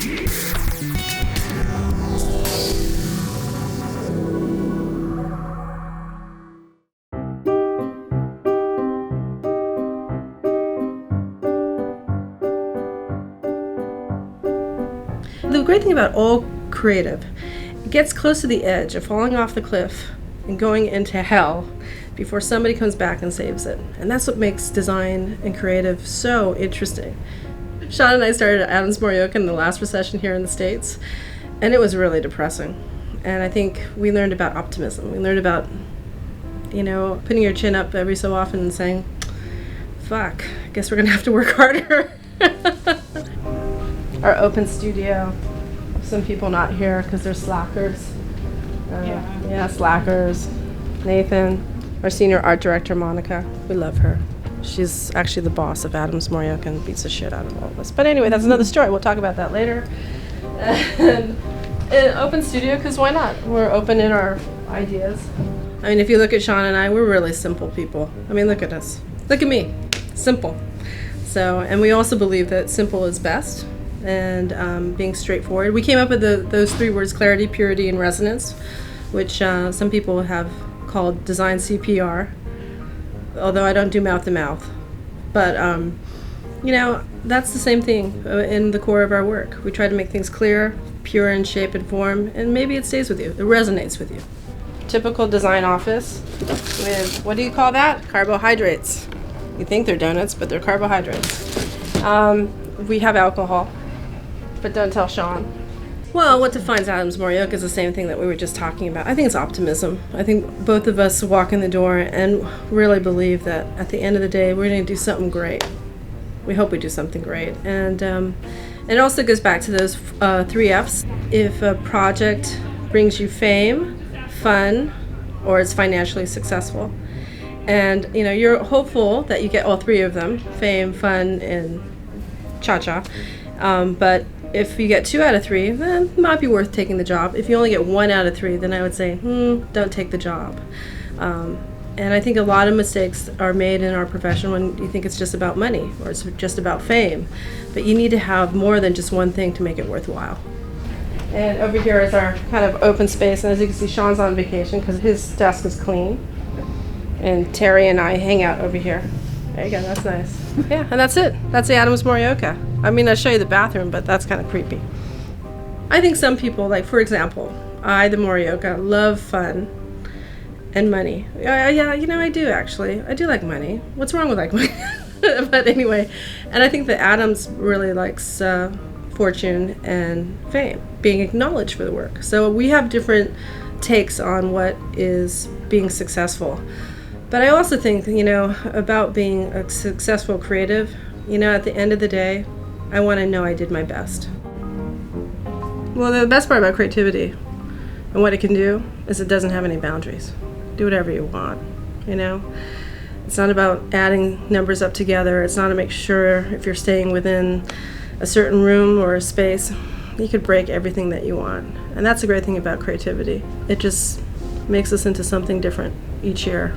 The great thing about all creative, it gets close to the edge of falling off the cliff and going into hell before somebody comes back and saves it. And that's what makes design and creative so interesting. Sean and I started at AdamsMorioka in the last recession here in the States, and it was really depressing. And I think we learned about optimism. We learned about, putting your chin up every so often and saying, fuck, I guess we're gonna have to work harder. Our open studio, some people not here because they're slackers. Yeah, slackers. Nathan, our senior art director, Monica, we love her. She's actually the boss of AdamsMorioka and beats the shit out of all of us. But anyway, that's another story. We'll talk about that later. And an open studio, because why not? We're open in our ideas. I mean, if you look at Sean and I, we're really simple people. I mean, look at us. Look at me. Simple. So, and we also believe that simple is best. And being straightforward. We came up with those three words: clarity, purity, and resonance, which some people have called design CPR, although I don't do mouth to mouth. But, that's the same thing in the core of our work. We try to make things clear, pure in shape and form, and maybe it stays with you. It resonates with you. Typical design office with, what do you call that? Carbohydrates. You think they're donuts, but they're carbohydrates. We have alcohol. But don't tell Sean. Well, what defines AdamsMorioka is the same thing that we were just talking about. I think it's optimism. I think both of us walk in the door and really believe that at the end of the day, we're going to do something great. We hope we do something great. And it also goes back to those 3 Fs. If a project brings you fame, fun, or it's financially successful, and you're hopeful that you get all 3 of them, fame, fun, and cha-cha. But if you get 2 out of 3, then it might be worth taking the job. If you only get 1 out of 3, then I would say, don't take the job. And I think a lot of mistakes are made in our profession when you think it's just about money or it's just about fame. But you need to have more than just one thing to make it worthwhile. And over here is our kind of open space. And as you can see, Sean's on vacation because his desk is clean. And Terry and I hang out over here. There you go, that's nice. Yeah, and that's it. That's the AdamsMorioka. I mean, I'll show you the bathroom, but that's kind of creepy. I think some people, like for example, I, the Morioka, love fun and money. Yeah, I do actually. I do like money. What's wrong with like money? But anyway, and I think that Adams really likes fortune and fame, being acknowledged for the work. So we have different takes on what is being successful. But I also think, about being a successful creative, at the end of the day, I want to know I did my best. Well, the best part about creativity and what it can do is it doesn't have any boundaries. Do whatever you want, It's not about adding numbers up together. It's not to make sure if you're staying within a certain room or a space, you could break everything that you want. And that's the great thing about creativity. It just makes us into something different each year.